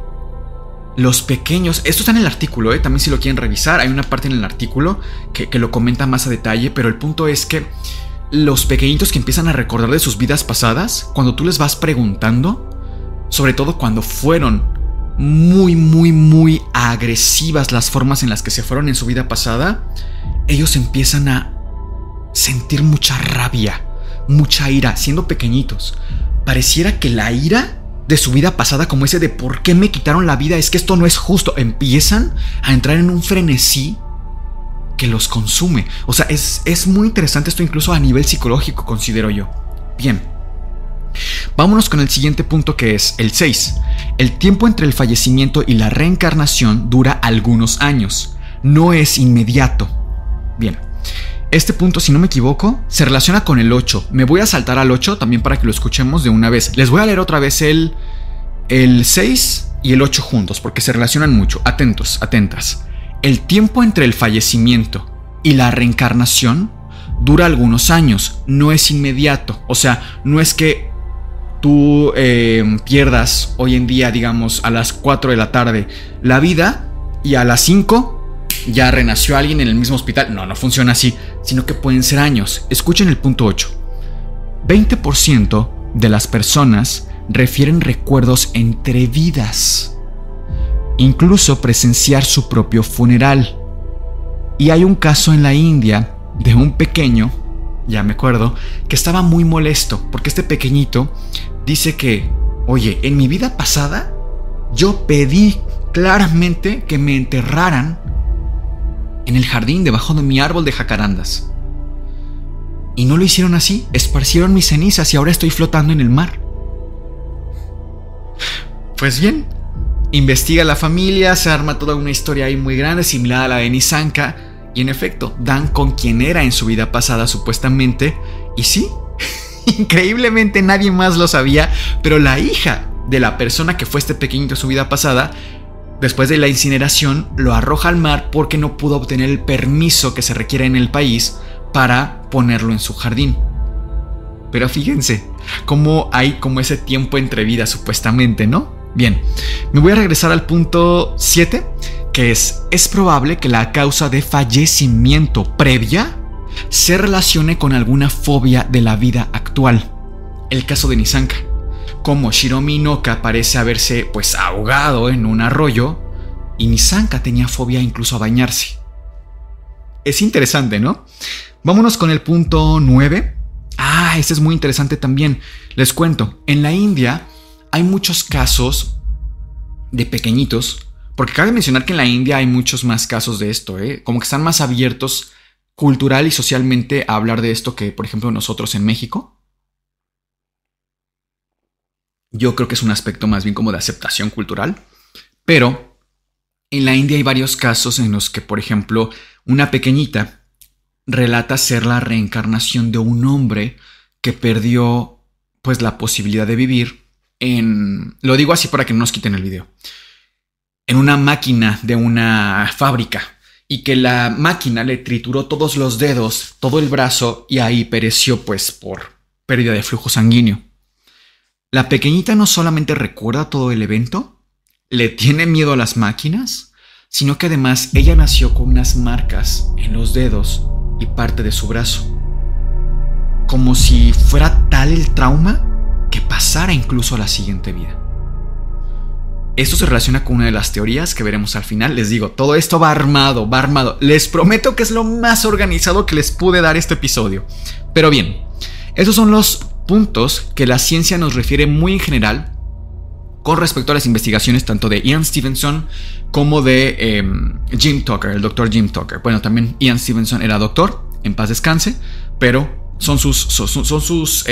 los pequeños, esto está en el artículo, también si lo quieren revisar, hay una parte en el artículo que lo comenta más a detalle, pero el punto es que los pequeñitos que empiezan a recordar de sus vidas pasadas, cuando tú les vas preguntando, sobre todo cuando fueron muy agresivas las formas en las que se fueron en su vida pasada, ellos empiezan a sentir mucha rabia, mucha ira, siendo pequeñitos. Pareciera que la ira de su vida pasada, como ese de ¿por qué me quitaron la vida? Es que esto no es justo. Empiezan a entrar en un frenesí que los consume. O sea, es muy interesante esto incluso a nivel psicológico, considero yo. Bien. Vámonos con el siguiente punto, que es el 6. El tiempo entre el fallecimiento y la reencarnación dura algunos años. No es inmediato. Bien. Este punto, si no me equivoco, se relaciona con el 8. Me voy a saltar al 8 también para que lo escuchemos de una vez. Les voy a leer otra vez el 6 y el 8 juntos porque se relacionan mucho. Atentos, atentas. El tiempo entre el fallecimiento y la reencarnación dura algunos años. No es inmediato. O sea, no es que tú pierdas hoy en día, digamos, a las 4 de la tarde la vida y a las 5 ya renació alguien en el mismo hospital. No funciona así, sino que pueden ser años. Escuchen el punto 8. 20% de las personas refieren recuerdos entre vidas, incluso presenciar su propio funeral. Y hay un caso en la India de un pequeño, ya me acuerdo, que estaba muy molesto porque este pequeñito dice que, oye, en mi vida pasada yo pedí claramente que me enterraran en el jardín debajo de mi árbol de jacarandas. Y no lo hicieron así, esparcieron mis cenizas y ahora estoy flotando en el mar. Pues bien, investiga la familia, se arma toda una historia ahí muy grande, similar a la de Nissanka, y en efecto, dan con quien era en su vida pasada supuestamente, y sí, increíblemente nadie más lo sabía, pero la hija de la persona que fue este pequeñito en su vida pasada, después de la incineración, lo arroja al mar porque no pudo obtener el permiso que se requiere en el país para ponerlo en su jardín. Pero fíjense, cómo hay como ese tiempo entre vidas supuestamente, ¿no? Bien, me voy a regresar al punto 7, que es probable que la causa de fallecimiento previa se relacione con alguna fobia de la vida actual. El caso de Nissanka. Como Shiromi Inoka parece haberse ahogado en un arroyo y Nissanka tenía fobia incluso a bañarse. Es interesante, ¿no? Vámonos con el punto 9. Este es muy interesante también. Les cuento, en la India hay muchos casos de pequeñitos, porque cabe mencionar que en la India hay muchos más casos de esto, como que están más abiertos cultural y socialmente a hablar de esto que, por ejemplo, nosotros en México. Yo creo que es un aspecto más bien como de aceptación cultural. Pero en la India hay varios casos en los que, por ejemplo, una pequeñita relata ser la reencarnación de un hombre que perdió la posibilidad de vivir lo digo así para que no nos quiten el video, en una máquina de una fábrica, y que la máquina le trituró todos los dedos, todo el brazo, y ahí pereció por pérdida de flujo sanguíneo. La pequeñita no solamente recuerda todo el evento, le tiene miedo a las máquinas, sino que además ella nació con unas marcas en los dedos y parte de su brazo. Como si fuera tal el trauma que pasara incluso a la siguiente vida. Esto se relaciona con una de las teorías que veremos al final. Les digo, todo esto va armado. Les prometo que es lo más organizado que les pude dar este episodio. Pero bien, esos son los puntos que la ciencia nos refiere muy en general con respecto a las investigaciones tanto de Ian Stevenson como de Jim Tucker, el doctor Jim Tucker. Bueno, también Ian Stevenson era doctor, en paz descanse, pero son sus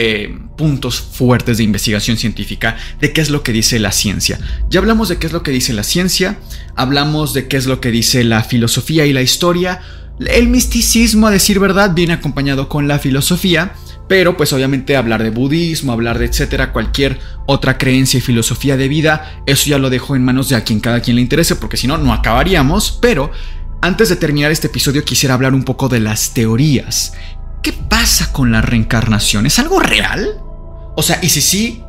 puntos fuertes de investigación científica de qué es lo que dice la ciencia. Ya hablamos de qué es lo que dice la ciencia, hablamos de qué es lo que dice la filosofía y la historia. El misticismo, a decir verdad, viene acompañado con la filosofía, pero obviamente hablar de budismo, hablar de etcétera, cualquier otra creencia y filosofía de vida, eso ya lo dejo en manos de cada quien le interese, porque si no, no acabaríamos. Pero antes de terminar este episodio quisiera hablar un poco de las teorías. ¿Qué pasa con la reencarnación? ¿Es algo real? O sea, y si sí,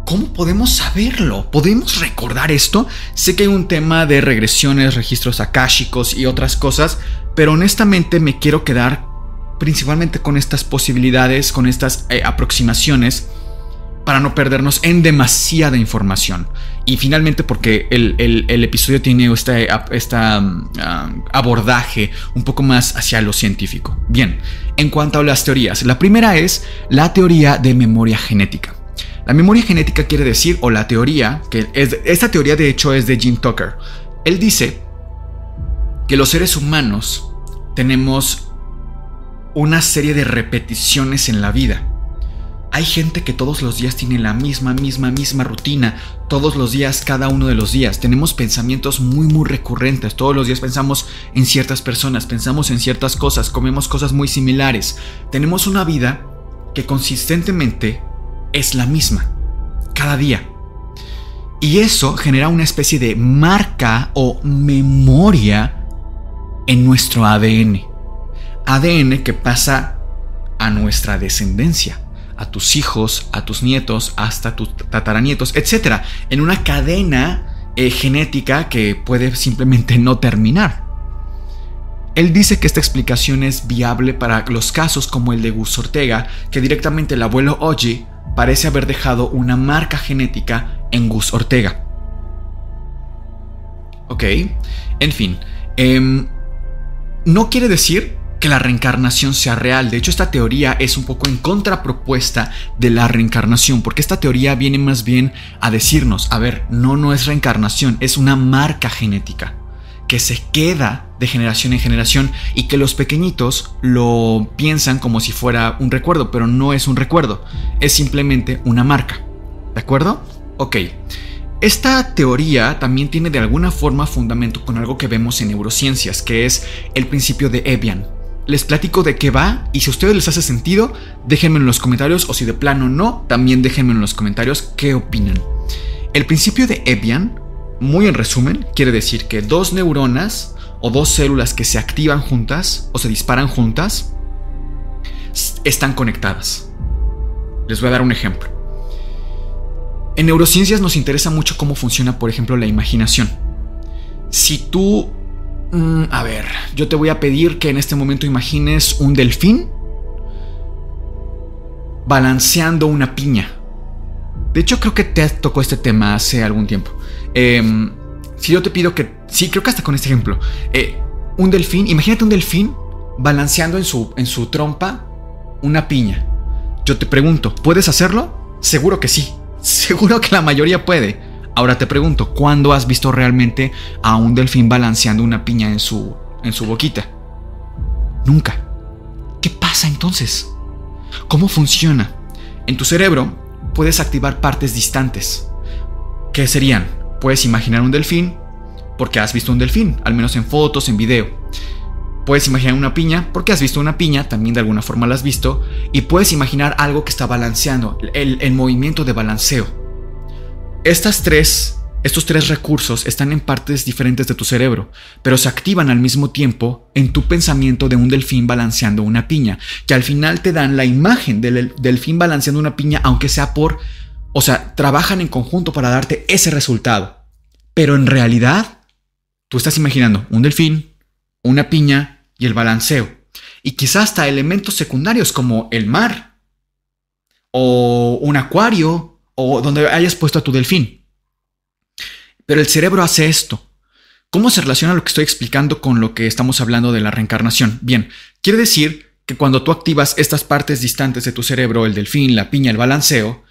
¿cómo podemos saberlo? ¿Podemos recordar esto? Sé que hay un tema de regresiones, registros akáshicos y otras cosas, pero honestamente me quiero quedar principalmente con estas posibilidades, con estas aproximaciones, para no perdernos en demasiada información. Y finalmente porque el episodio tiene este abordaje un poco más hacia lo científico. Bien, en cuanto a las teorías, la primera es la teoría de memoria genética. La memoria genética quiere decir, o la teoría, esta teoría de hecho es de Jim Tucker. Él dice que los seres humanos tenemos una serie de repeticiones en la vida. Hay gente que todos los días tiene la misma rutina, todos los días, cada uno de los días. Tenemos pensamientos muy recurrentes, todos los días pensamos en ciertas personas, pensamos en ciertas cosas, comemos cosas muy similares. Tenemos una vida que consistentemente es la misma, cada día. Y eso genera una especie de marca o memoria en nuestro ADN. ADN que pasa a nuestra descendencia, a tus hijos, a tus nietos, hasta tus tataranietos, etc. En una cadena genética que puede simplemente no terminar. Él dice que esta explicación es viable para los casos como el de Gus Ortega, que directamente el abuelo Oji parece haber dejado una marca genética en Gus Ortega. Ok, en fin, no quiere decir que la reencarnación sea real. De hecho, esta teoría es un poco en contrapropuesta de la reencarnación, porque esta teoría viene más bien a decirnos, a ver, no es reencarnación, es una marca genética que se queda de generación en generación y que los pequeñitos lo piensan como si fuera un recuerdo, pero no es un recuerdo, es simplemente una marca. ¿De acuerdo? Ok. Esta teoría también tiene de alguna forma fundamento con algo que vemos en neurociencias, que es el principio de Evian. Les platico de qué va y si a ustedes les hace sentido, déjenme en los comentarios, o si de plano no, también déjenme en los comentarios qué opinan. El principio de Evian, muy en resumen, quiere decir que dos neuronas o dos células que se activan juntas o se disparan juntas están conectadas. Les voy a dar un ejemplo. En neurociencias nos interesa mucho cómo funciona, por ejemplo, la imaginación. Si tú... a ver, yo te voy a pedir que en este momento imagines un delfín balanceando una piña. De hecho, creo que te tocó este tema hace algún tiempo. Si yo te pido que... Sí, creo que hasta con este ejemplo. Un delfín, imagínate un delfín balanceando en su trompa una piña. Yo te pregunto, ¿puedes hacerlo? Seguro que sí. Seguro que la mayoría puede. Ahora te pregunto, ¿cuándo has visto realmente a un delfín balanceando una piña en su boquita? Nunca. ¿Qué pasa entonces? ¿Cómo funciona? En tu cerebro puedes activar partes distantes. ¿Qué serían? Puedes imaginar un delfín porque has visto un delfín, al menos en fotos, en video. Puedes imaginar una piña porque has visto una piña, también de alguna forma la has visto. Y puedes imaginar algo que está balanceando, el movimiento de balanceo. Estos tres recursos están en partes diferentes de tu cerebro, pero se activan al mismo tiempo en tu pensamiento de un delfín balanceando una piña, que al final te dan la imagen del delfín balanceando una piña, aunque sea trabajan en conjunto para darte ese resultado. Pero en realidad, tú estás imaginando un delfín, una piña y el balanceo. Y quizás hasta elementos secundarios como el mar, o un acuario, o donde hayas puesto a tu delfín. Pero el cerebro hace esto. ¿Cómo se relaciona lo que estoy explicando con lo que estamos hablando de la reencarnación? Bien, quiere decir que cuando tú activas estas partes distantes de tu cerebro, el delfín, la piña, el balanceo,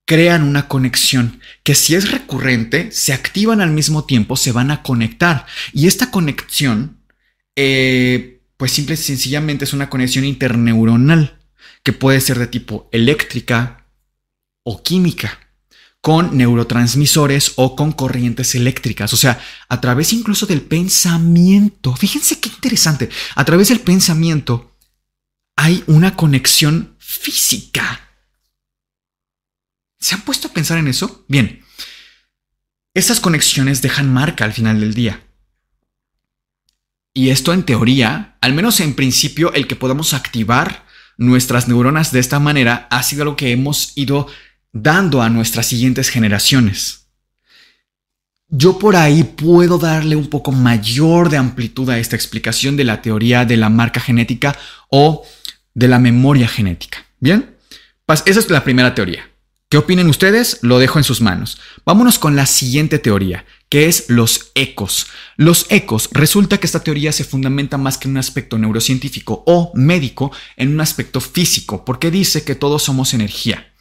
crean una conexión que si es recurrente, se activan al mismo tiempo, se van a conectar. Y esta conexión, pues simple y sencillamente es una conexión interneuronal que puede ser de tipo eléctrica o química, con neurotransmisores o con corrientes eléctricas. O sea, a través incluso del pensamiento. Fíjense qué interesante. A través del pensamiento hay una conexión física. ¿Se han puesto a pensar en eso? Bien, estas conexiones dejan marca al final del día. Y esto en teoría, al menos en principio, el que podamos activar nuestras neuronas de esta manera ha sido algo que hemos ido dando a nuestras siguientes generaciones. Yo por ahí puedo darle un poco mayor de amplitud a esta explicación de la teoría de la marca genética o de la memoria genética. ¿Bien? Pues esa es la primera teoría. ¿Qué opinen ustedes? Lo dejo en sus manos. Vámonos con la siguiente teoría, que es los ecos. Los ecos, resulta que esta teoría se fundamenta más que en un aspecto neurocientífico o médico, en un aspecto físico, porque dice que todos somos energía.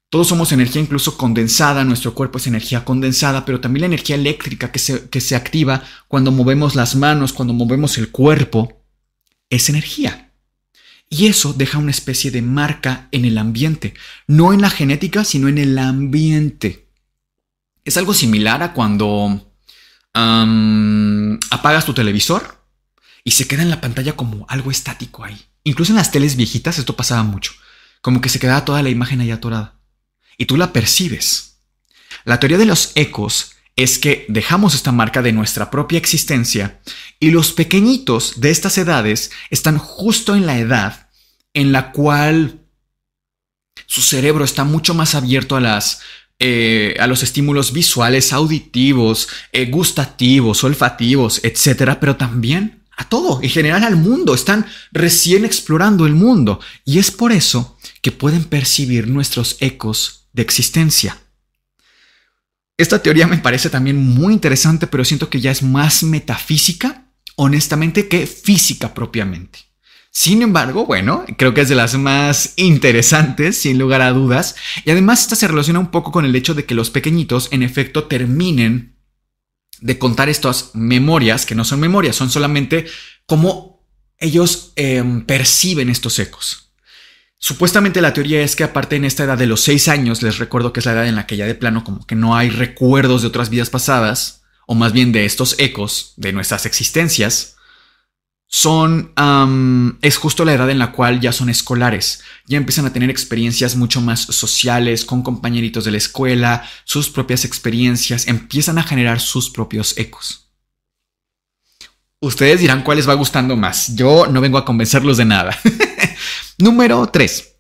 Todos somos energía incluso condensada, nuestro cuerpo es energía condensada, pero también la energía eléctrica que se activa cuando movemos las manos, cuando movemos el cuerpo, es energía. Y eso deja una especie de marca en el ambiente, no en la genética, sino en el ambiente. Es algo similar a cuando apagas tu televisor y se queda en la pantalla como algo estático ahí. Incluso en las teles viejitas esto pasaba mucho, como que se quedaba toda la imagen ahí atorada. Y tú la percibes. La teoría de los ecos es que dejamos esta marca de nuestra propia existencia y los pequeñitos de estas edades están justo en la edad en la cual su cerebro está mucho más abierto a los estímulos visuales, auditivos, gustativos, olfativos, etc. Pero también a todo, en general al mundo. Están recién explorando el mundo y es por eso que pueden percibir nuestros ecos de existencia. Esta teoría me parece también muy interesante, pero siento que ya es más metafísica, honestamente, que física propiamente. Sin embargo, bueno, creo que es de las más interesantes, sin lugar a dudas, y además esta se relaciona un poco con el hecho de que los pequeñitos, en efecto, terminen de contar estas memorias, que no son memorias, son solamente cómo ellos perciben estos ecos. Supuestamente la teoría es que aparte en esta edad de los 6 años, les recuerdo que es la edad en la que ya de plano como que no hay recuerdos de otras vidas pasadas, o más bien de estos ecos de nuestras existencias, es justo la edad en la cual ya son escolares, ya empiezan a tener experiencias mucho más sociales, con compañeritos de la escuela, sus propias experiencias, empiezan a generar sus propios ecos. Ustedes dirán cuál les va gustando más, yo no vengo a convencerlos de nada. Número 3.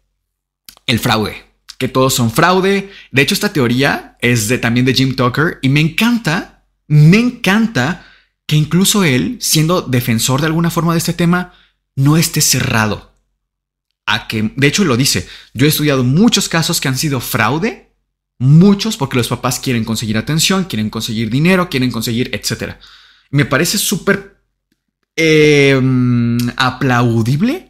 El fraude. Que todos son fraude. De hecho, esta teoría es también de Jim Tucker y me encanta que incluso él, siendo defensor de alguna forma de este tema, no esté cerrado a que, de hecho lo dice, yo he estudiado muchos casos que han sido fraude, muchos porque los papás quieren conseguir atención, quieren conseguir dinero, quieren conseguir, etc. Me parece súper aplaudible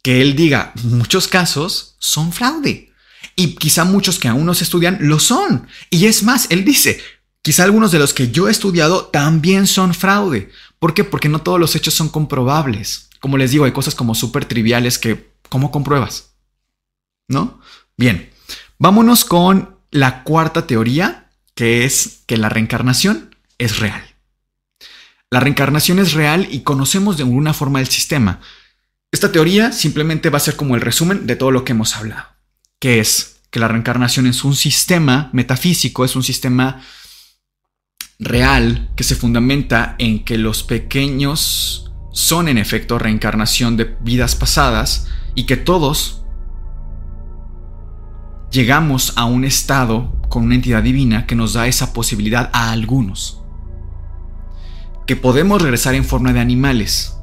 que él diga, muchos casos son fraude. Y quizá muchos que aún no se estudian lo son. Y es más, él dice, quizá algunos de los que yo he estudiado también son fraude. ¿Por qué? Porque no todos los hechos son comprobables. Como les digo, hay cosas como súper triviales que, ¿cómo compruebas? ¿No? Bien, vámonos con la cuarta teoría, que es que la reencarnación es real. La reencarnación es real y conocemos de alguna forma el sistema. Esta teoría simplemente va a ser como el resumen de todo lo que hemos hablado, que es que la reencarnación es un sistema metafísico, es un sistema real que se fundamenta en que los pequeños son en efecto reencarnación de vidas pasadas y que todos llegamos a un estado con una entidad divina que nos da esa posibilidad a algunos, que podemos regresar en forma de animales.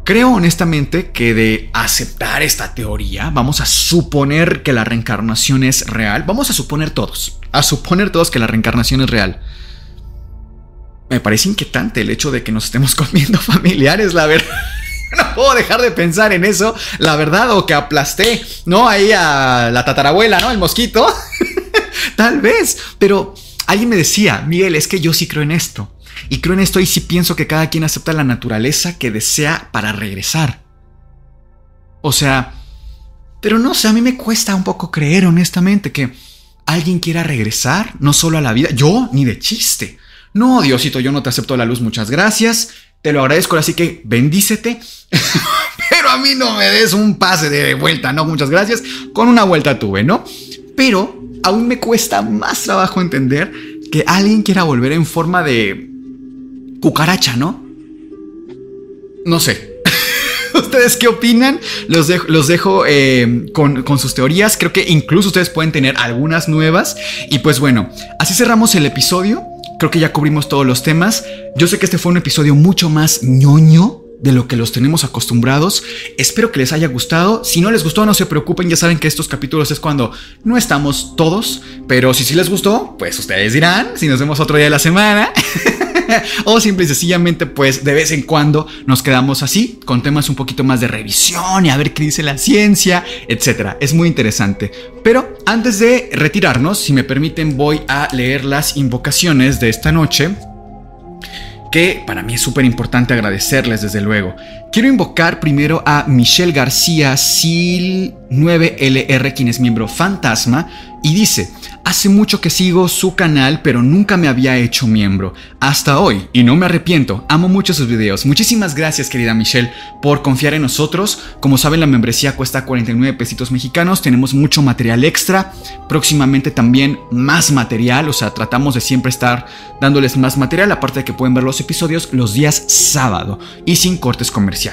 Creo honestamente que de aceptar esta teoría, vamos a suponer que la reencarnación es real. Vamos a suponer todos que la reencarnación es real. Me parece inquietante el hecho de que nos estemos comiendo familiares, la verdad. No puedo dejar de pensar en eso, la verdad, o que aplasté, ¿no? Ahí a la tatarabuela, ¿no? El mosquito. Tal vez, pero alguien me decía, Miguel, es que yo sí creo en esto. Y creo en esto y sí pienso que cada quien acepta la naturaleza que desea para regresar. O sea, pero no sé, a mí me cuesta un poco creer honestamente que alguien quiera regresar, no solo a la vida. Yo, ni de chiste. No, Diosito, yo no te acepto la luz, muchas gracias. Te lo agradezco, así que bendícete. Pero a mí no me des un pase de vuelta, no, muchas gracias. Con una vuelta tuve, ¿no? Pero aún me cuesta más trabajo entender que alguien quiera volver en forma de cucaracha, ¿no? No sé. ¿Ustedes qué opinan? Los dejo con sus teorías. Creo que incluso ustedes pueden tener algunas nuevas. Y pues bueno, así cerramos el episodio. Creo que ya cubrimos todos los temas. Yo sé que este fue un episodio mucho más ñoño de lo que los tenemos acostumbrados. Espero que les haya gustado. Si no les gustó, no se preocupen. Ya saben que estos capítulos es cuando no estamos todos. Pero si sí les gustó, pues ustedes dirán. Si nos vemos otro día de la semana. O simple y sencillamente, pues de vez en cuando nos quedamos así, con temas un poquito más de revisión y a ver qué dice la ciencia, etcétera. Es muy interesante. Pero antes de retirarnos, si me permiten, voy a leer las invocaciones de esta noche, que para mí es súper importante agradecerles, desde luego. Quiero invocar primero a Michelle García Sil 9LR, quien es miembro fantasma, y dice: hace mucho que sigo su canal, pero nunca me había hecho miembro. Hasta hoy, y no me arrepiento. Amo mucho sus videos. Muchísimas gracias, querida Michelle, por confiar en nosotros. Como saben, la membresía cuesta 49 pesitos mexicanos. Tenemos mucho material extra. Próximamente también más material. O sea, tratamos de siempre estar dándoles más material. Aparte de que pueden ver los episodios los días sábado y sin cortes comerciales.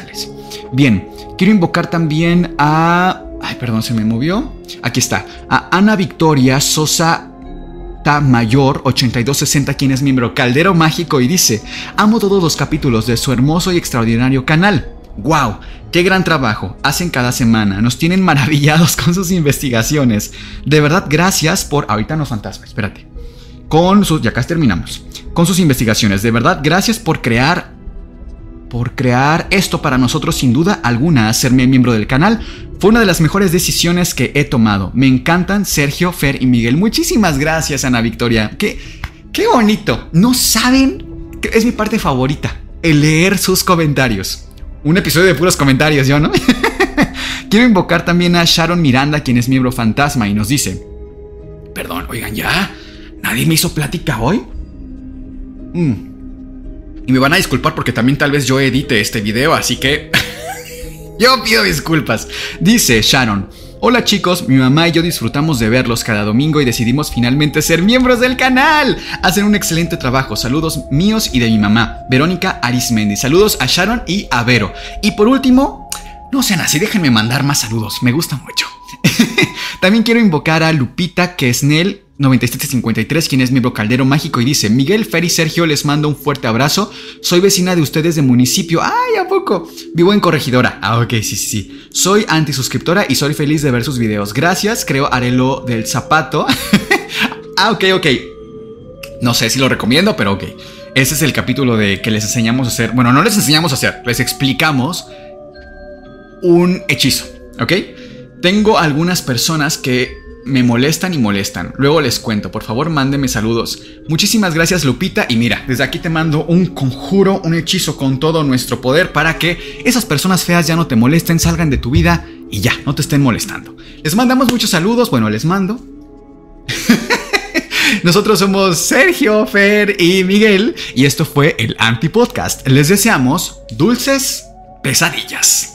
Bien, quiero invocar también a... Ay, perdón, se me movió. Aquí está. A Ana Victoria Sosa Mayor 8260, quien es miembro Caldero Mágico, y dice: amo todos los capítulos de su hermoso y extraordinario canal. ¡Wow! ¡Qué gran trabajo hacen cada semana! Nos tienen maravillados con sus investigaciones. De verdad, gracias por... Ahorita no, fantasma, espérate. Ya casi terminamos. Con sus investigaciones. De verdad, gracias por crear esto para nosotros. Sin duda alguna, hacerme miembro del canal fue una de las mejores decisiones que he tomado. Me encantan Sergio, Fer y Miguel. Muchísimas gracias, Ana Victoria. Qué bonito. No saben que es mi parte favorita, el leer sus comentarios. Un episodio de puros comentarios, ¿yo no? Quiero invocar también a Sharon Miranda, quien es miembro fantasma, y nos dice: perdón, oigan, ¿ya? ¿Nadie me hizo plática hoy? Y me van a disculpar porque también tal vez yo edite este video, así que... yo pido disculpas. Dice Sharon: hola chicos, mi mamá y yo disfrutamos de verlos cada domingo y decidimos finalmente ser miembros del canal. Hacen un excelente trabajo. Saludos míos y de mi mamá, Verónica Arismendi. Saludos a Sharon y a Vero. Y por último, no sean así, déjenme mandar más saludos, me gusta mucho. También quiero invocar a Lupita Quesnel 9753, quien es miembro Caldero Mágico, y dice: Miguel, Fer y Sergio, les mando un fuerte abrazo. Soy vecina de ustedes de municipio. ¡Ay, a poco! Vivo en Corregidora. Ah, ok, sí. Soy antisuscriptora y soy feliz de ver sus videos. Gracias, creo Arelo del Zapato. Ah, ok. No sé si lo recomiendo, pero ok. Ese es el capítulo de que les enseñamos a hacer... Bueno, no les enseñamos a hacer, les explicamos un hechizo, ¿ok? Tengo algunas personas que me molestan y molestan. Luego les cuento. Por favor, mándenme saludos. Muchísimas gracias, Lupita. Y mira, desde aquí te mando un conjuro, un hechizo con todo nuestro poder para que esas personas feas ya no te molesten, salgan de tu vida y ya, no te estén molestando. Les mandamos muchos saludos. Bueno, les mando. Nosotros somos Sergio, Fer y Miguel, y esto fue el Anti Podcast. Les deseamos dulces pesadillas.